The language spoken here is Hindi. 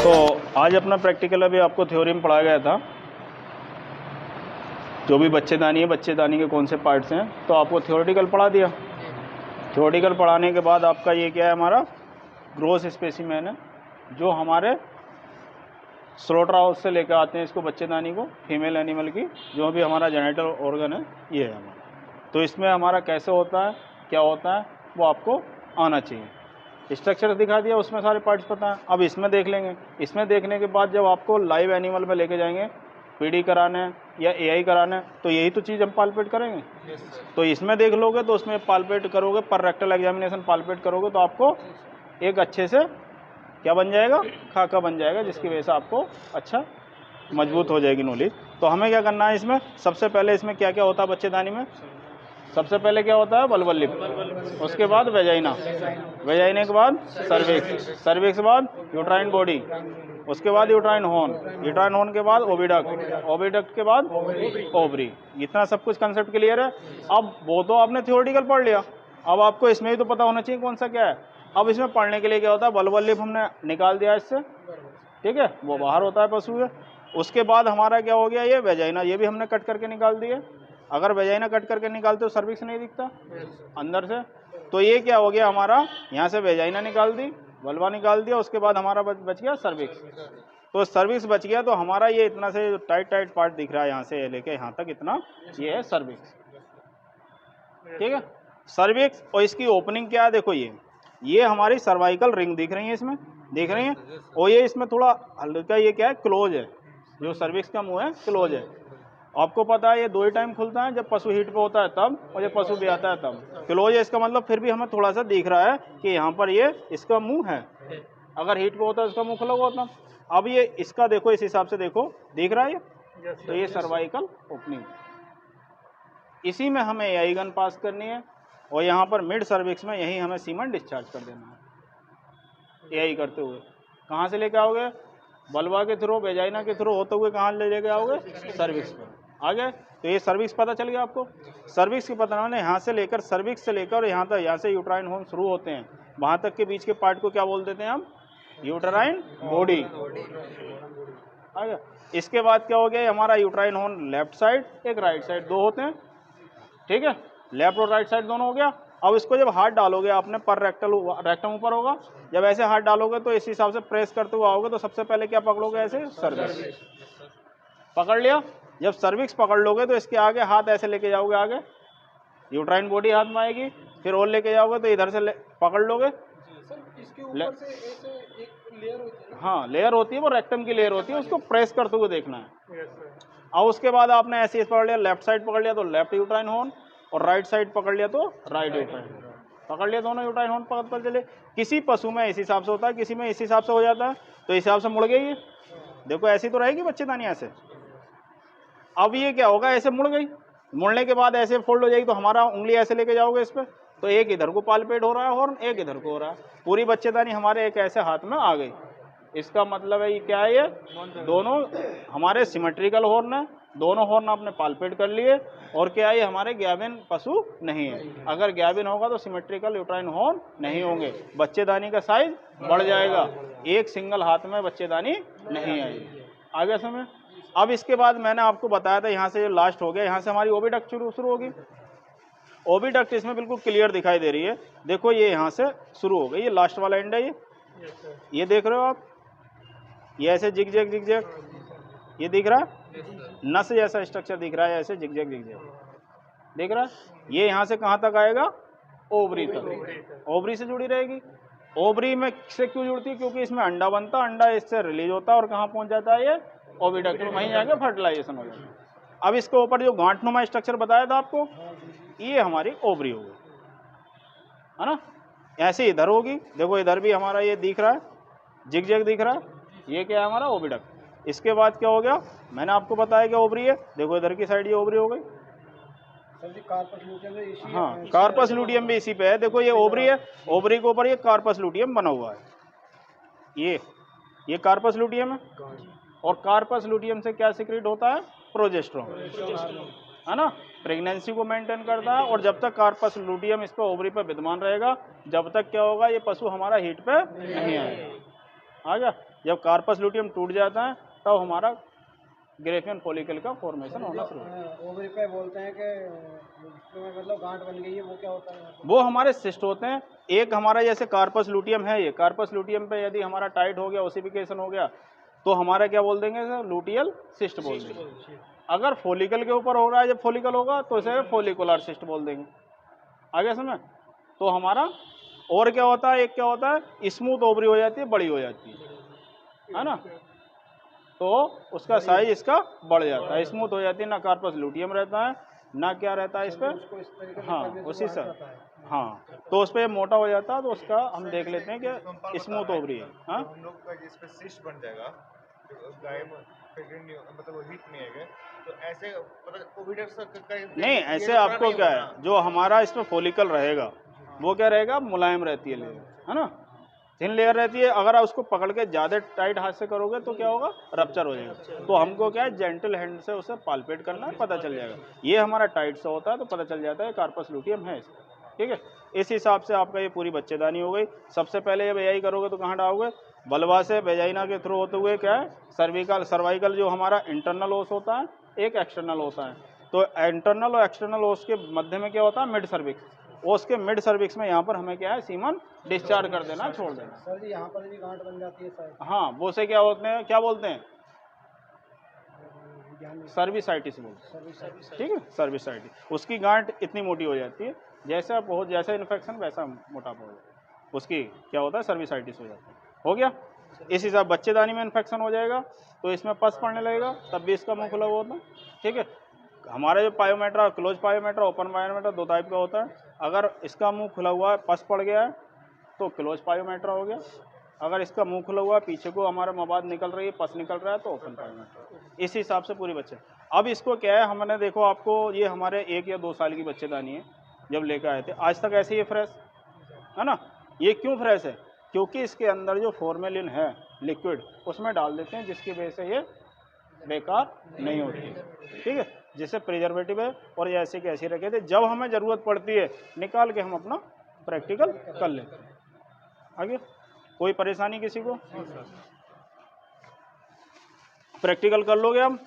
तो आज अपना प्रैक्टिकल अभी आपको थ्योरी में पढ़ाया गया था, जो भी बच्चेदानी है, बच्चेदानी के कौन से पार्ट्स हैं, तो आपको थ्योरेटिकल पढ़ा दिया। थ्योरेटिकल पढ़ाने के बाद आपका ये क्या है, हमारा ग्रोस स्पेसिमेन है, जो हमारे स्लॉटर हाउस से लेकर आते हैं इसको, बच्चेदानी को, फीमेल एनिमल की, जो भी हमारा जेनेटल ऑर्गन है ये है हमारा। तो इसमें हमारा कैसे होता है, क्या होता है, वो आपको आना चाहिए। स्ट्रक्चर दिखा दिया, उसमें सारे पार्ट्स पता है। अब इसमें देख लेंगे। इसमें देखने के बाद जब आपको लाइव एनिमल में लेके जाएंगे, पीडी कराने या एआई कराने, तो यही तो चीज़ हम पालपेट करेंगे। तो इसमें देख लोगे तो उसमें पालपेट करोगे, पर रेक्टल एग्जामिनेशन पालपेट करोगे तो आपको एक अच्छे से क्या बन जाएगा, खाका बन जाएगा, जिसकी वजह से आपको अच्छा मजबूत हो जाएगी नॉलेज। तो हमें क्या करना है इसमें, सबसे पहले इसमें क्या क्या होता है बच्चेदानी में, सबसे पहले क्या होता है, बल्बल लिप, उसके बाद वेजाइना, वेजाइना के बाद सर्विक्स, सर्विक्स के बाद यूट्राइन बॉडी, उसके बाद यूट्राइन हॉर्न, यूट्राइन हॉर्न के बाद ओविडक्ट, ओविडक्ट के बाद ओवरी। इतना सब कुछ कंसेप्ट क्लियर है। अब वो तो आपने थ्योरेटिकल पढ़ लिया, अब आपको इसमें भी तो पता होना चाहिए कौन सा क्या है। अब इसमें पढ़ने के लिए क्या होता है, बल्बल लिप हमने निकाल दिया इससे, ठीक है, वो बाहर होता है पशु है। उसके बाद हमारा क्या हो गया, ये वेजाइना, ये भी हमने कट करके निकाल दिए। अगर वेजाइना कट करके निकालते तो सर्विक्स नहीं दिखता अंदर से। तो ये क्या हो गया हमारा, यहाँ से वेजाइना निकाल दी, वल्वा निकाल दिया, उसके बाद हमारा बच गया सर्विक्स। तो सर्विक्स बच गया, तो हमारा ये इतना से टाइट टाइट पार्ट दिख रहा है, यहाँ से लेके यहाँ तक इतना, ये है सर्विक्स, ठीक है, सर्विक्स। और इसकी ओपनिंग क्या है, देखो ये हमारी सर्वाइकल रिंग दिख रही है, इसमें दिख रही है, और ये इसमें थोड़ा हल्का, ये क्या है, क्लोज है, जो सर्विक्स का मुंह है क्लोज है। आपको पता है ये दो ही टाइम खुलता है, जब पशु हीट पे होता है तब, और जब पशु भी आता है तब। क्लोज है इसका मतलब फिर भी हमें थोड़ा सा दिख रहा है कि यहाँ पर ये इसका मुंह है। अगर हीट पे होता है इसका मुंह खुला हुआ होता। अब ये इसका देखो, इस हिसाब से देखो, दिख रहा है ये, तो ये सर्वाइकल ओपनिंग, इसी में हमें एआई गन पास करनी है, और यहाँ पर मिड सर्विक्स में यही हमें सीमन डिस्चार्ज कर देना है। एआई करते हुए कहाँ से लेके आओगे, बल्वा के थ्रू, वेजाइना के थ्रू होते हुए कहाँ ले लेके आओगे, सर्विक्स पर। आ गए, तो ये सर्विक्स पता चल गया आपको। सर्विक्स की पता होने, यहाँ से लेकर, सर्विक्स से लेकर यहाँ तक, यहाँ से यूट्राइन होर्न शुरू होते हैं, वहाँ तक के बीच के पार्ट को क्या बोल देते हैं हम, यूट्राइन बॉडी। आ गया। इसके बाद क्या हो गया, हमारा यूट्राइन होर्न लेफ्ट साइड, एक राइट साइड, दो होते हैं, ठीक है, लेफ्ट और राइट साइड दोनों हो गया। अब इसको जब हाथ डालोगे आपने, पर रेक्टम ऊपर होगा, जब ऐसे हाथ डालोगे तो इस हिसाब से प्रेस करते हुए आओगे, तो सबसे पहले क्या पकड़ोगे, ऐसे सर्विक्स पकड़ लिया। जब सर्विक्स पकड़ लोगे तो इसके आगे हाथ ऐसे लेके जाओगे, आगे यूट्राइन बॉडी हाथ में आएगी, फिर और लेके जाओगे तो इधर से पकड़ लोगे। इसके ऊपर से ऐसे एक लेयर होती है। हाँ, लेयर होती है, वो रेक्टम की लेयर होती है, उसको प्रेस करते हुए देखना है। और उसके बाद आपने ऐसे पकड़ लिया, लेफ्ट साइड पकड़ लिया तो लेफ्ट यूट्राइन होर्न, और राइट साइड पकड़ लिया तो राइट यूट्राइन पकड़ लिया, दोनों यूट्राइन होर्न पकड़ चले। किसी पशु में इस हिसाब से होता है, किसी में इस हिसाब से हो जाता है, तो इस हिसाब से मुड़ गई, देखो ऐसी तो रहेगी बच्चेदानी ऐसे। अब ये क्या होगा, ऐसे मुड़ गई, मुड़ने के बाद ऐसे फोल्ड हो जाएगी, तो हमारा उंगली ऐसे लेके जाओगे इस पर, तो एक इधर को पालपेट हो रहा है हॉर्न, एक इधर को हो रहा है, पूरी बच्चेदानी हमारे एक ऐसे हाथ में आ गई। इसका मतलब है ये क्या है, ये दोनों हमारे सिमेट्रिकल हॉर्न है, दोनों हॉर्न आपने पालपेट कर लिए। और क्या है, ये हमारे गैबिन पशु नहीं है। अगर गैबिन होगा तो सिमेट्रिकल यूट्राइन हॉर्न नहीं होंगे, बच्चेदानी का साइज बढ़ जाएगा, एक सिंगल हाथ में बच्चेदानी नहीं आएगी। आगे समय, अब इसके बाद मैंने आपको बताया था, यहाँ से लास्ट हो गया, यहाँ से हमारी ओविडक्ट शुरू होगी। ओविडक्ट इसमें बिल्कुल क्लियर दिखाई दे रही है, देखो ये यहाँ से शुरू हो गई, ये लास्ट वाला एंड है, ये देख रहे हो आप, ये ऐसे जिगजैग ये दिख रहा है, नस जैसा स्ट्रक्चर दिख रहा है, ऐसे जिगजैग दिख रहा है। ये यहाँ से कहाँ तक आएगा, ओवरी तक, ओवरी से जुड़ी रहेगी। ओवरी में से क्यों जुड़ती है, क्योंकि इसमें अंडा बनता है, अंडा इससे रिलीज होता है, और कहाँ पहुँच जाता है, ये ओविडक्ट में, वहीं जाके फर्टिलाइजेशन हो जाता है। अब इसके ऊपर जो गांठनुमा स्ट्रक्चर बताया था आपको, ये हमारी ओवरी होगी, है ना। ऐसे इधर होगी, देखो इधर भी हमारा ये दिख रहा है, जिगजैग दिख रहा है, ये क्या है, हमारा ओविडक्ट। इसके बाद क्या हो गया, मैंने आपको बताया कि ओवरी है, देखो इधर की साइड ये ओवरी हो गई। हाँ, कार्पस लूटियम भी इसी पे है, देखो ये ओवरी है, ओवरी के ऊपर ये कार्पस लूटियम बना हुआ है, ये कार्पस लूटियम है। और कार्पस लूटियम से क्या सिक्रेट होता है, प्रोजेस्टेरोन, है ना, प्रेगनेंसी को मेंटेन करता है। और जब तक कार्पस लूटियम इस पर ओवरी पर विद्यमान रहेगा, जब तक क्या होगा, ये पशु हमारा हीट पे नहीं आएगा। आ गया। जब कार्पस लुटियम टूट जाता है तब हमारा ग्रेफियन फॉलिकल का फॉर्मेशन होना शुरू होता है। ओवरी पे बोलते हैं कि जिसमें मतलब गांठ बन गई है, वो क्या होता है? वो हमारे सिस्ट होते हैं। एक हमारा जैसे कार्पस लुटियम है, ये कार्पस लुटियम पे यदि हमारा टाइट हो गया, ओसिफिकेशन हो गया, तो हमारा क्या बोल देंगे सर? लुटियल सिस्ट बोल देंगे। अगर फॉलिकल के ऊपर हो रहा है, जब फॉलिकल होगा तो इसे फॉलिकुलर सिस्ट बोल देंगे। आगे समझ? तो हमारा और क्या होता है, एक क्या होता है, स्मूथ ओवरी हो जाती है, बड़ी हो जाती है ना, तो उसका साइज इसका बढ़ जाता है, स्मूथ हो जाती है, ना कार्पस लुटियम रहता है ना क्या रहता है इस पर। उसको इस तरीके से हाँ करने से उसी वो से, हट जाता है। हाँ तो उस पर मोटा हो जाता है, तो उसका हम देख लेते हैं कि स्मूथ ओवरी है। हाँ हम लोग का जिस पे सिस्ट बन जाएगा, जो गाय प्रेग्नेंट नहीं मतलब वो हीट नहीं है, तो ऐसे मतलब कोविडक्स का नहीं, ऐसे आपको क्या है, जो हमारा इसमें फॉलिकल रहेगा वो क्या रहेगा, मुलायम रहती है लेयर, है ना, थिन लेयर रहती है। अगर आप उसको पकड़ के ज़्यादा टाइट हाथ से करोगे तो क्या होगा, रप्चर हो जाएगा। तो हमको क्या है, जेंटल हैंड से उसे पाल्पेट करना है, पता चल जाएगा। ये हमारा टाइट से होता है तो पता चल जाता है कार्पस लुटियम है इसका, ठीक है। इस हिसाब से आपका ये पूरी बच्चेदानी हो गई। सबसे पहले ये बेजाई करोगे तो कहाँ डालोगे, बलवा से बेजाइना के थ्रू होते हुए क्या है, सर्वाइकल जो हमारा इंटरनल ओस होता है, एक एक्सटर्नल होता है। तो इंटरनल और एक्सटर्नल ओस के मध्य में क्या होता है, मिड सर्विक्स। ओस के मिड सर्विक्स में यहाँ पर हमें क्या है, सीमन डिस्चार्ज कर देना, छोड़ देना। सर जी यहाँ पर भी गांठ बन जाती है शायद। हाँ वो से क्या होते हैं, क्या बोलते हैं, सर्विसाइटिस बोलते हैं, ठीक है, सर्विसाइटिस। उसकी गांठ इतनी मोटी हो जाती है, जैसा बहुत जैसा इन्फेक्शन वैसा मोटापा हो जाता है, उसकी क्या होता है, सर्विसाइटिस हो जाता है। हो गया। इस हिसाब बच्चेदानी में इन्फेक्शन हो जाएगा तो इसमें पस पड़ने लगेगा, तब भी इसका मुंह खुला हुआ होता है, ठीक है। हमारा जो pyometra, close pyometra, open pyometra, दो टाइप का होता है। अगर इसका मुंह खुला हुआ है, पस पड़ गया है, तो क्लोज पायोमेट्रा हो गया। अगर इसका मुंह खुला हुआ है, पीछे को हमारा मवाद निकल रही है, पस निकल रहा है, तो ओपन पायोमेट्रा। इस हिसाब से पूरी बच्चे। अब इसको क्या है, हमने देखो आपको ये हमारे 1 या 2 साल की बच्चेदानी है, जब लेकर आए थे आज तक ऐसे ही फ्रेश है ना। ये क्यों फ्रेश है, क्योंकि इसके अंदर जो फॉर्मेलिन है लिक्विड, उसमें डाल देते हैं, जिसकी वजह से ये बेकार नहीं होती है, ठीक है। जैसे प्रिजर्वेटिव है और ये ऐसे के ऐसे रखे थे, जब हमें ज़रूरत पड़ती है निकाल के हम अपना प्रैक्टिकल कर लेते हैं। आगे कोई परेशानी किसी को, प्रैक्टिकल कर लोगे हम।